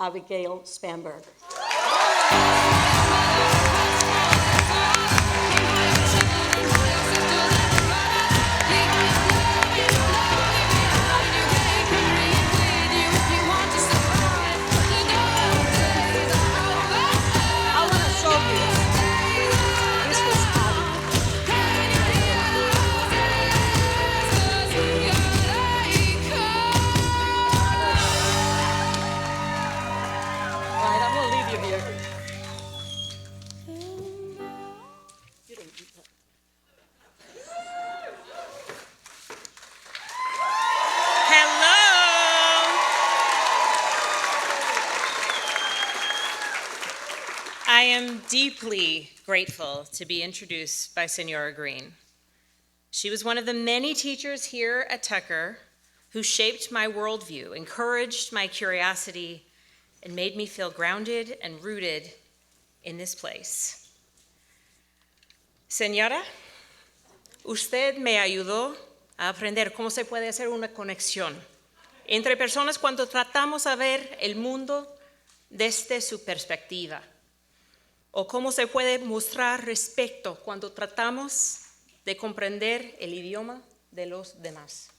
Abigail Spanberger. I am deeply grateful to be introduced by Senora Green. She was one of the many teachers here at Tucker who shaped my worldview, encouraged my curiosity, and made me feel grounded and rooted in this place. Señora, usted me ayudó a aprender cómo se puede hacer una conexión entre personas cuando tratamos de ver el mundo desde su perspectiva, o cómo se puede mostrar respeto cuando tratamos de comprender el idioma de los demás.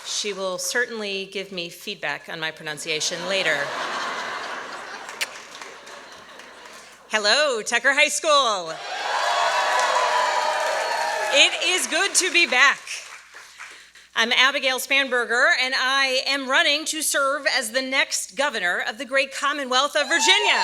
She will certainly give me feedback on my pronunciation later. Hello, Tucker High School. It is good to be back. I'm Abigail Spanberger, and I am running to serve as the next governor of the great Commonwealth of Virginia.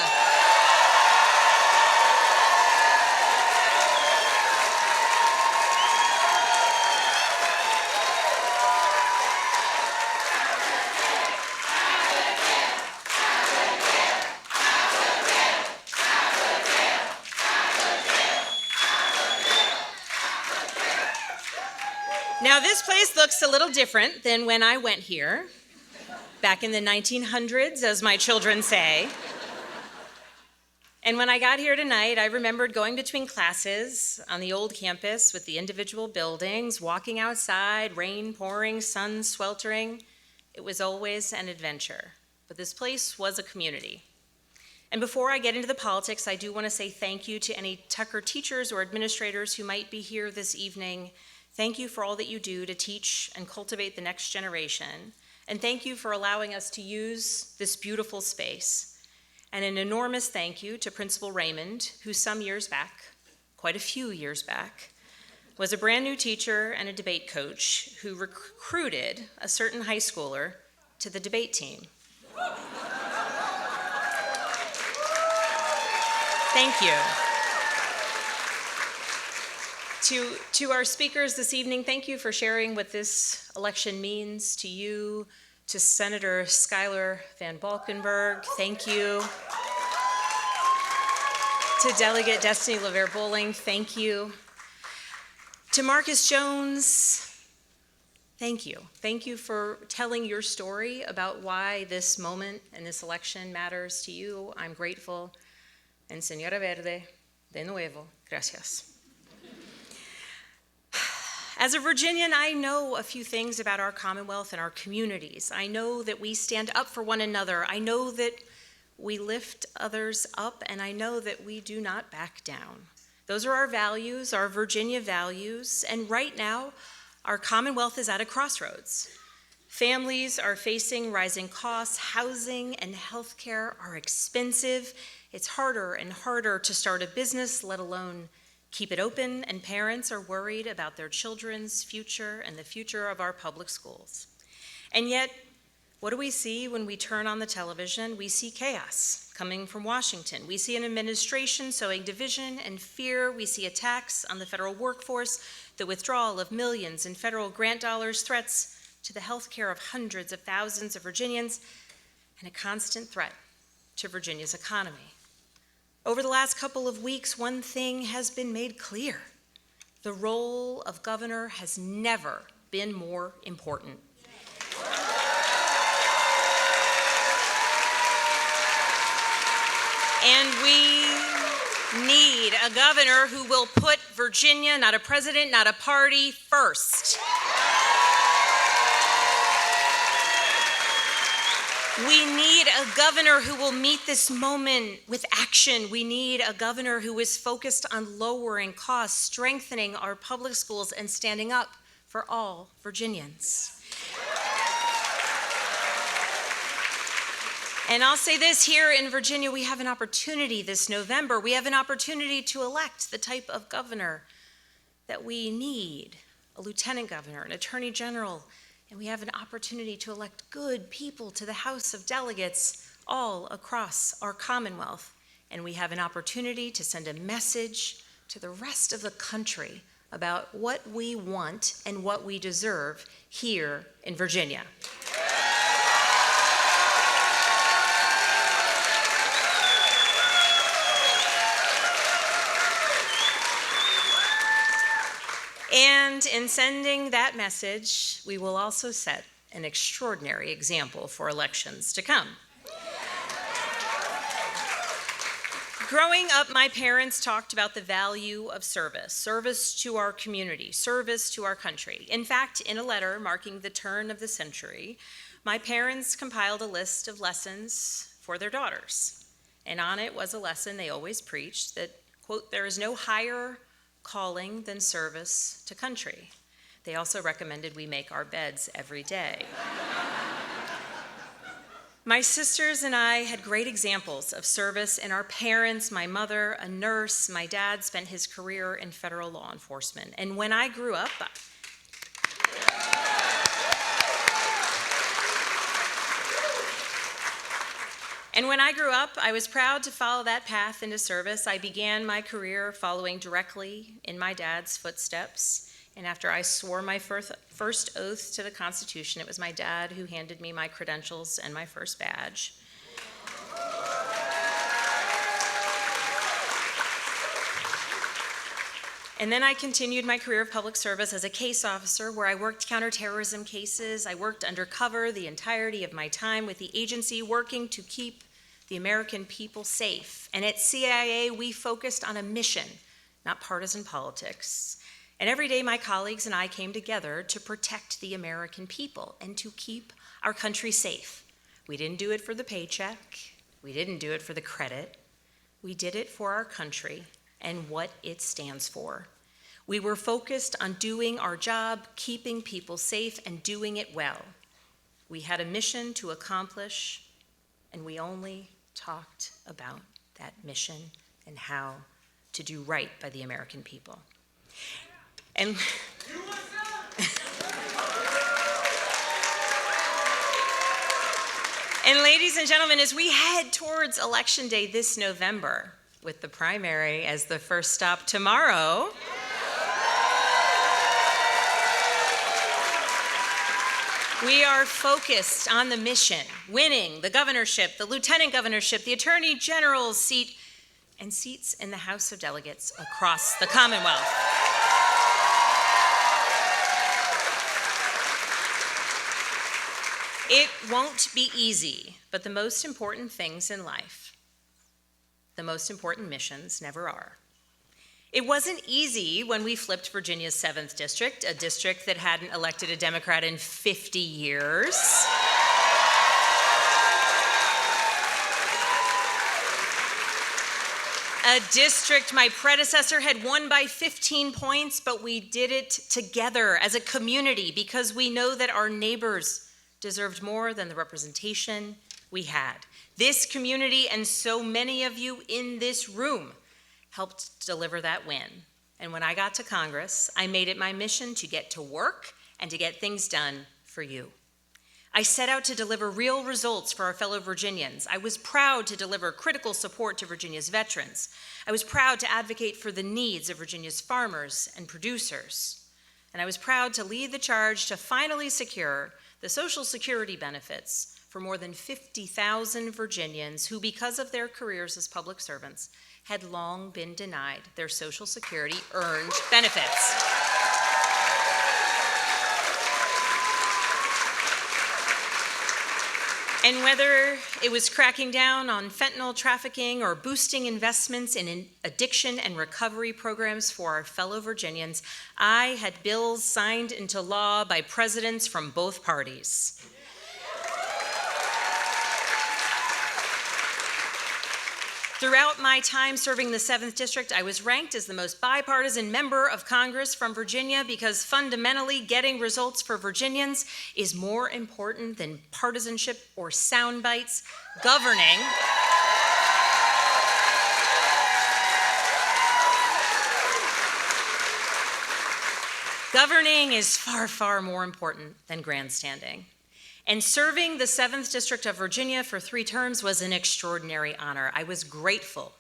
Now, this place looks a little different than when I went here, back in the 1900s, as my children say. And when I got here tonight, I remembered going between classes on the old campus with the individual buildings, walking outside, rain pouring, sun sweltering. It was always an adventure, but this place was a community. And before I get into the politics, I do want to say thank you to any Tucker teachers or administrators who might be here this evening. Thank you for all that you do to teach and cultivate the next generation. And thank you for allowing us to use this beautiful space. And an enormous thank you to Principal Raymond, who some years back, quite a few years back, was a brand new teacher and a debate coach who recruited a certain high schooler to the debate team. Thank you. To our speakers this evening, thank you for sharing what this election means to you. To Senator Schuyler Van Valkenburg, thank you. To Delegate Destiny LaVere-Bowling, thank you. To Marcus Jones, thank you. Thank you for telling your story about why this moment and this election matters to you. I'm grateful. And Señora Verde, de nuevo, gracias. As a Virginian, I know a few things about our Commonwealth and our communities. I know that we stand up for one another. I know that we lift others up, and I know that we do not back down. Those are our values, our Virginia values, and right now, our Commonwealth is at a crossroads. Families are facing rising costs. Housing and healthcare are expensive. It's harder and harder to start a business, let alone keep it open, and parents are worried about their children's future and the future of our public schools. And yet, what do we see when we turn on the television? We see chaos coming from Washington. We see an administration sowing division and fear. We see attacks on the federal workforce, the withdrawal of millions in federal grant dollars, threats to the health care of hundreds of thousands of Virginians, and a constant threat to Virginia's economy. Over the last couple of weeks, one thing has been made clear. The role of governor has never been more important. And need a governor who will put Virginia, not a president, not a party, first. We need a governor who will meet this moment with action. We need a governor who is focused on lowering costs, strengthening our public schools, and standing up for all Virginians. And I'll say this, here in Virginia, we have an opportunity this November. We have an opportunity to elect the type of governor that we need, a lieutenant governor, an attorney general, and we have an opportunity to elect good people to the House of Delegates all across our Commonwealth. And we have an opportunity to send a message to the rest of the country about what we want and what we deserve here in Virginia. And in sending that message, we will also set an extraordinary example for elections to come. Growing up, my parents talked about the value of service to our community, service to our country. In fact, in a letter marking the turn of the century, my parents compiled a list of lessons for their daughters. And on it was a lesson they always preached that, quote, there is no higher calling than service to country. They also recommended we make our beds every day. My sisters and I had great examples of service in our parents, my mother, a nurse. My dad spent his career in federal law enforcement. And when I grew up, I was proud to follow that path into service. I began my career following directly in my dad's footsteps. And after I swore my first oath to the Constitution, it was my dad who handed me my credentials and my first badge. And then I continued my career of public service as a case officer where I worked counterterrorism cases. I worked undercover the entirety of my time with the agency, working to keep the American people safe. And at CIA, we focused on a mission, not partisan politics. And every day, my colleagues and I came together to protect the American people and to keep our country safe. We didn't do it for the paycheck. We didn't do it for the credit. We did it for our country and what it stands for. We were focused on doing our job, keeping people safe, and doing it well. We had a mission to accomplish, and we only talked about that mission and how to do right by the American people. And ladies and gentlemen, as we head towards Election Day this November, with the primary as the first stop tomorrow, we are focused on the mission, winning the governorship, the lieutenant governorship, the attorney general's seat, and seats in the House of Delegates across the Commonwealth. It won't be easy, but the most important things in life, the most important missions, never are. It wasn't easy when we flipped Virginia's 7th district, a district that hadn't elected a Democrat in 50 years. A district my predecessor had won by 15 points, but we did it together as a community because we know that our neighbors deserved more than the representation we had. This community and so many of you in this room helped deliver that win. And when I got to Congress, I made it my mission to get to work and to get things done for you. I set out to deliver real results for our fellow Virginians. I was proud to deliver critical support to Virginia's veterans. I was proud to advocate for the needs of Virginia's farmers and producers. And I was proud to lead the charge to finally secure the Social Security benefits for more than 50,000 Virginians who, because of their careers as public servants, had long been denied their Social Security earned benefits. And whether it was cracking down on fentanyl trafficking or boosting investments in addiction and recovery programs for our fellow Virginians, I had bills signed into law by presidents from both parties. Throughout my time serving the 7th District, I was ranked as the most bipartisan member of Congress from Virginia because fundamentally getting results for Virginians is more important than partisanship or sound bites. Governing is far, far more important than grandstanding. And serving the 7th District of Virginia for 3 terms was an extraordinary honor. I was grateful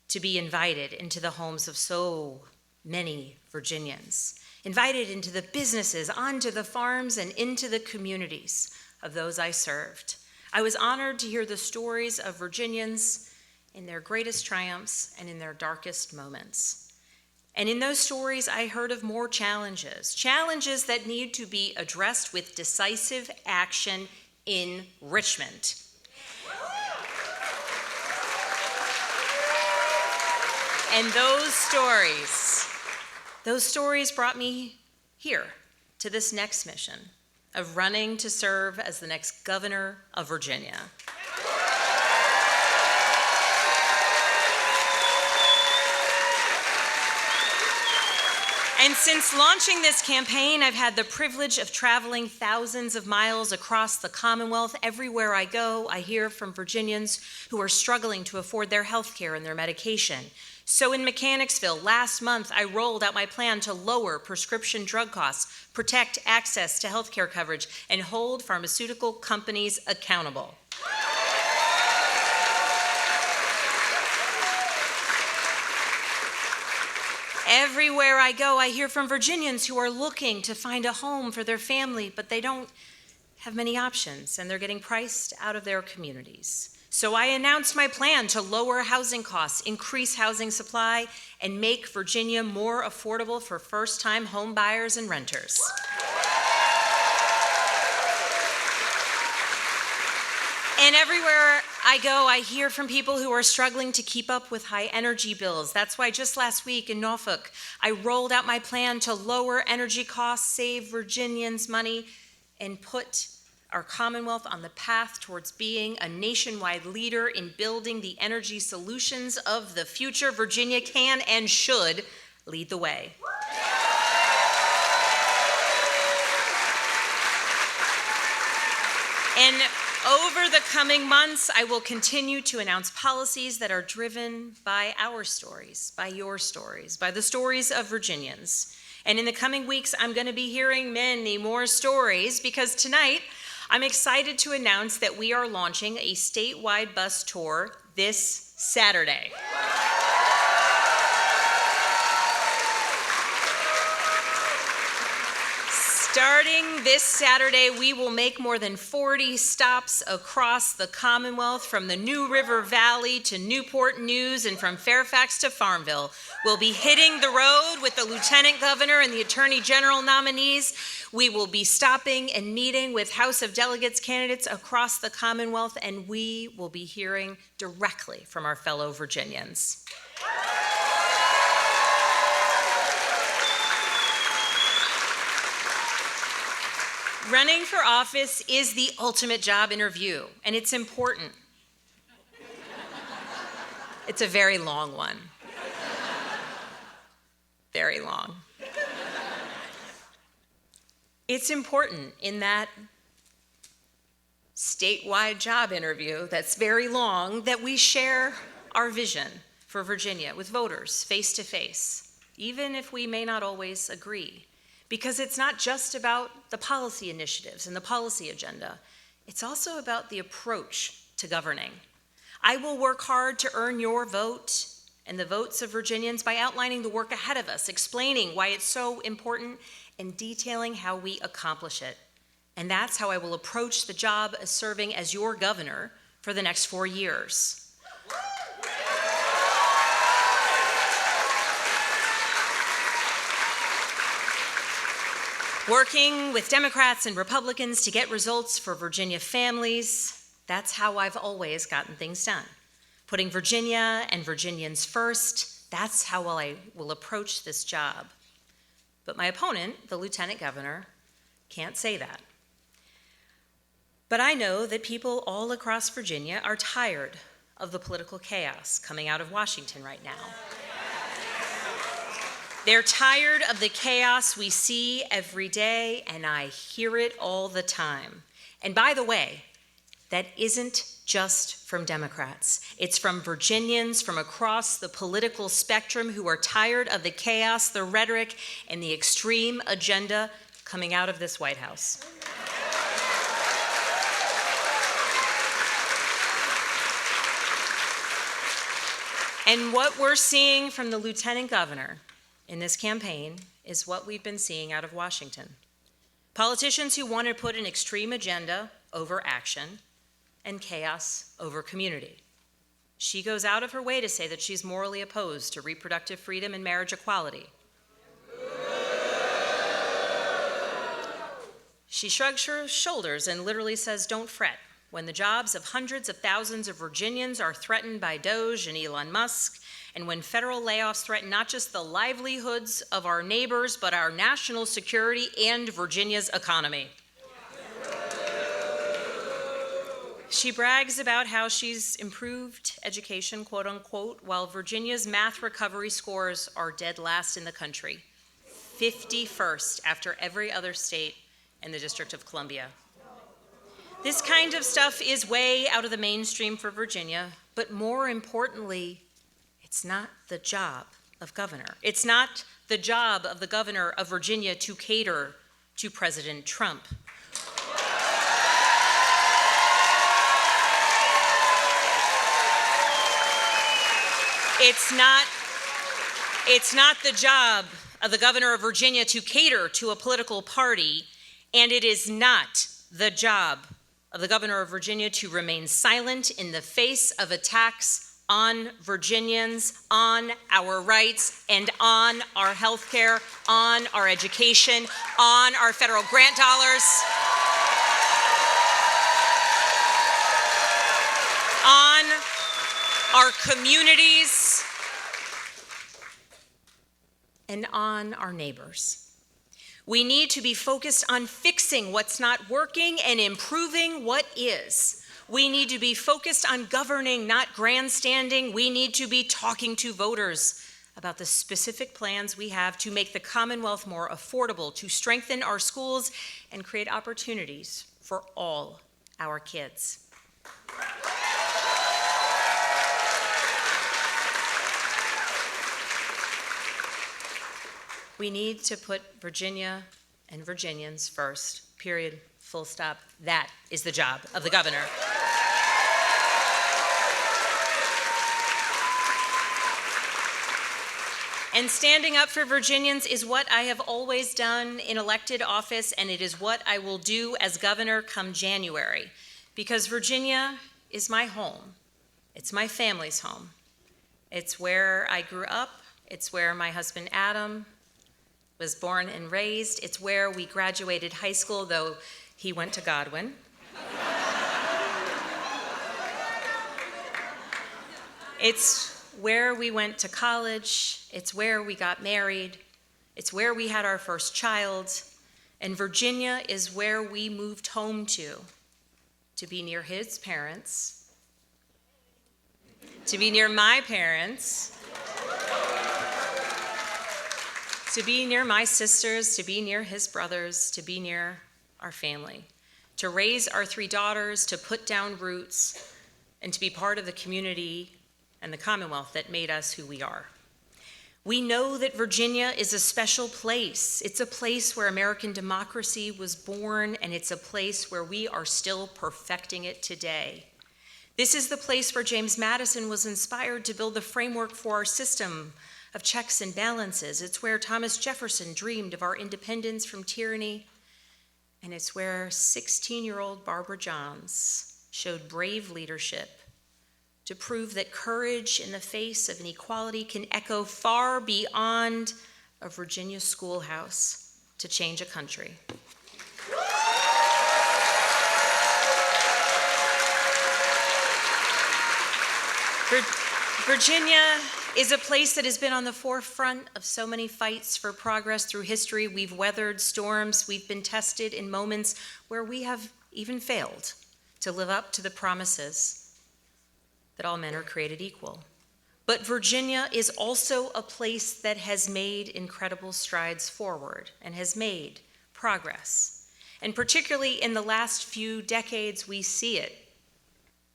to be invited into the homes of so many Virginians, invited into the businesses, onto the farms, and into the communities of those I served. I was honored to hear the stories of Virginians in their greatest triumphs and in their darkest moments. And in those stories, I heard of more challenges that need to be addressed with decisive action in Richmond. And those stories brought me here to this next mission of running to serve as the next governor of Virginia. And since launching this campaign, I've had the privilege of traveling thousands of miles across the Commonwealth. Everywhere I go, I hear from Virginians who are struggling to afford their health care and their medication. So in Mechanicsville, last month, I rolled out my plan to lower prescription drug costs, protect access to health care coverage, and hold pharmaceutical companies accountable. Everywhere I go, I hear from Virginians who are looking to find a home for their family, but they don't have many options, and they're getting priced out of their communities. So I announced my plan to lower housing costs, increase housing supply, and make Virginia more affordable for first-time home buyers and renters. And everywhere I go, I hear from people who are struggling to keep up with high energy bills. That's why just last week in Norfolk, I rolled out my plan to lower energy costs, save Virginians money, and put our Commonwealth on the path towards being a nationwide leader in building the energy solutions of the future. Virginia can and should lead the way. And over the coming months, I will continue to announce policies that are driven by our stories, by your stories, by the stories of Virginians. And in the coming weeks, I'm going to be hearing many more stories because tonight, I'm excited to announce that we are launching a statewide bus tour this Saturday. Starting this Saturday, we will make more than 40 stops across the Commonwealth, from the New River Valley to Newport News and from Fairfax to Farmville. We'll be hitting the road with the Lieutenant Governor and the Attorney General nominees. We will be stopping and meeting with House of Delegates candidates across the Commonwealth, and we will be hearing directly from our fellow Virginians. Running for office is the ultimate job interview, and it's important. It's a very long one. Very long. It's important in that statewide job interview that's very long that we share our vision for Virginia with voters face to face, even if we may not always agree. Because it's not just about the policy initiatives and the policy agenda. It's also about the approach to governing. I will work hard to earn your vote and the votes of Virginians by outlining the work ahead of us, explaining why it's so important, and detailing how we accomplish it. And that's how I will approach the job of serving as your governor for the next 4 years. Working with Democrats and Republicans to get results for Virginia families, That's how I've always gotten things done. Putting Virginia and Virginians first, that's how I will approach this job. But my opponent, the lieutenant governor, can't say that. But I know that people all across Virginia are tired of the political chaos coming out of Washington right now. They're tired of the chaos we see every day, and I hear it all the time. And by the way, that isn't just from Democrats. It's from Virginians from across the political spectrum who are tired of the chaos, the rhetoric, and the extreme agenda coming out of this White House. And what we're seeing from the lieutenant governor in this campaign is what we've been seeing out of Washington. Politicians who want to put an extreme agenda over action and chaos over community. She goes out of her way to say that she's morally opposed to reproductive freedom and marriage equality. She shrugs her shoulders and literally says, "Don't fret. When the jobs of hundreds of thousands of Virginians are threatened by Doge and Elon Musk, and when federal layoffs threaten not just the livelihoods of our neighbors, but our national security and Virginia's economy." She brags about how she's improved education, quote unquote, while Virginia's math recovery scores are dead last in the country, 51st after every other state and the District of Columbia. This kind of stuff is way out of the mainstream for Virginia, but more importantly, it's not the job of governor. It's not the job of the governor of Virginia to cater to President Trump. It's not the job of the governor of Virginia to cater to a political party, and it is not the job of the governor of Virginia to remain silent in the face of attacks on Virginians, on our rights, and on our health care, on our education, on our federal grant dollars, on our communities, and on our neighbors. We need to be focused on fixing what's not working and improving what is. We need to be focused on governing, not grandstanding. We need to be talking to voters about the specific plans we have to make the Commonwealth more affordable, to strengthen our schools, and create opportunities for all our kids. We need to put Virginia and Virginians first, period, full stop. That is the job of the governor. And standing up for Virginians is what I have always done in elected office, and it is what I will do as governor come January, because Virginia is my home. It's my family's home. It's where I grew up. It's where my husband Adam was born and raised. It's where we graduated high school, though he went to Godwin. It's where we went to college. It's where we got married. It's where we had our first child. And Virginia is where we moved home to be near his parents, to be near my parents, to be near my sisters, to be near his brothers, to be near our family, to raise our 3 daughters, to put down roots, and to be part of the community and the Commonwealth that made us who we are. We know that Virginia is a special place. It's a place where American democracy was born, and it's a place where we are still perfecting it today. This is the place where James Madison was inspired to build the framework for our system of checks and balances. It's where Thomas Jefferson dreamed of our independence from tyranny. And it's where 16-year-old Barbara Johns showed brave leadership to prove that courage in the face of inequality can echo far beyond a Virginia schoolhouse to change a country. Virginia is a place that has been on the forefront of so many fights for progress through history. We've weathered storms. We've been tested in moments where we have even failed to live up to the promises that all men are created equal. But Virginia is also a place that has made incredible strides forward and has made progress. And particularly in the last few decades, we see it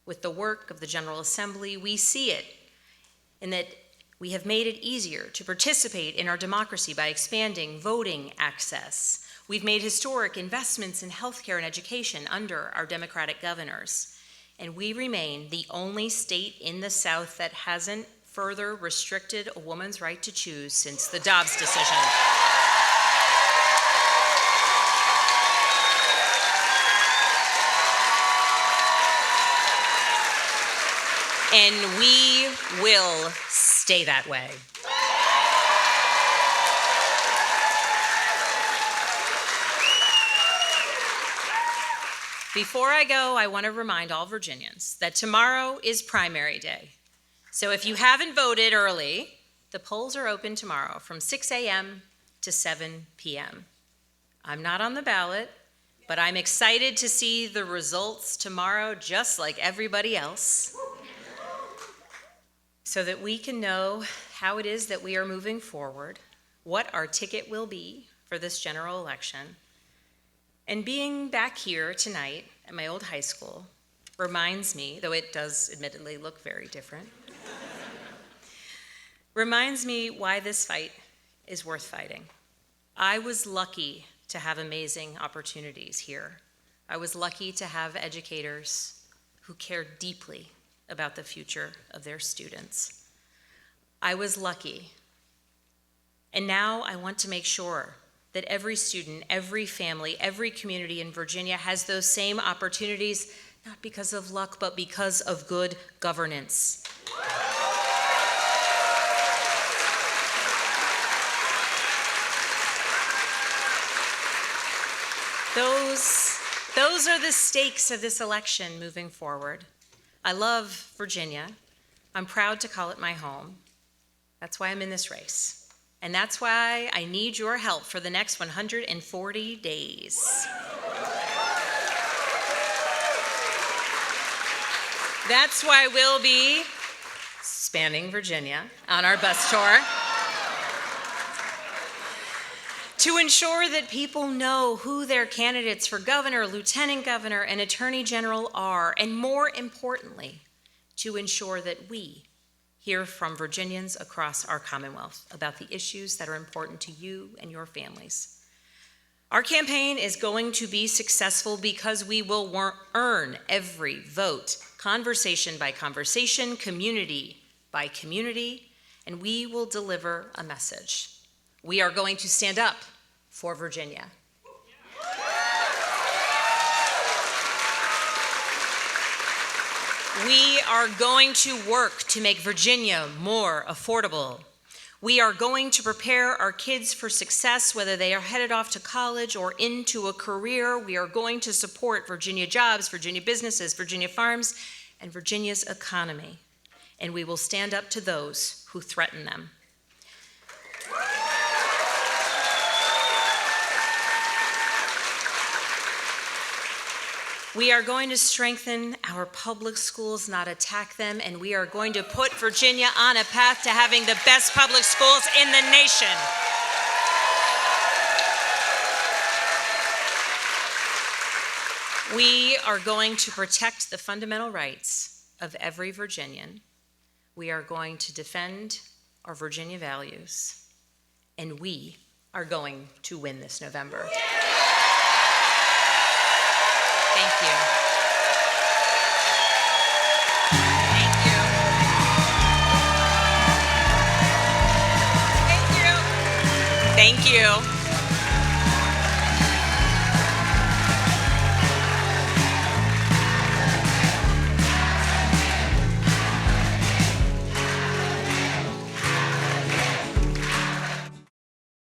with the work of the General Assembly. We see it in that we have made it easier to participate in our democracy by expanding voting access. We've made historic investments in healthcare and education under our Democratic governors. And we remain the only state in the South that hasn't further restricted a woman's right to choose since the Dobbs decision. And we will stay that way. Before I go, I want to remind all Virginians that tomorrow is primary day. So if you haven't voted early, the polls are open tomorrow from 6 a.m. to 7 p.m. I'm not on the ballot, but I'm excited to see the results tomorrow, just like everybody else, so that we can know how it is that we are moving forward, what our ticket will be for this general election. And being back here tonight at my old high school reminds me, though it does admittedly look very different, reminds me why this fight is worth fighting. I was lucky to have amazing opportunities here. I was lucky to have educators who cared deeply about the future of their students. I was lucky. And now I want to make sure that every student, every family, every community in Virginia has those same opportunities, not because of luck, but because of good governance. Those are the stakes of this election moving forward. I love Virginia. I'm proud to call it my home. That's why I'm in this race. And that's why I need your help for the next 140 days. That's why we'll be spanning Virginia on our bus tour to ensure that people know who their candidates for governor, lieutenant governor, and attorney general are, and more importantly, to ensure that we hear from Virginians across our Commonwealth about the issues that are important to you and your families. Our campaign is going to be successful because we will earn every vote, conversation by conversation, community by community, and we will deliver a message. We are going to stand up for Virginia. We are going to work to make Virginia more affordable. We are going to prepare our kids for success, whether they are headed off to college or into a career. We are going to support Virginia jobs, Virginia businesses, Virginia farms, and Virginia's economy. And we will stand up to those who threaten them. We are going to strengthen our public schools, not attack them, and we are going to put Virginia on a path to having the best public schools in the nation. We are going to protect the fundamental rights of every Virginian. We are going to defend our Virginia values, and we are going to win this November. Thank you. Thank you. Thank you.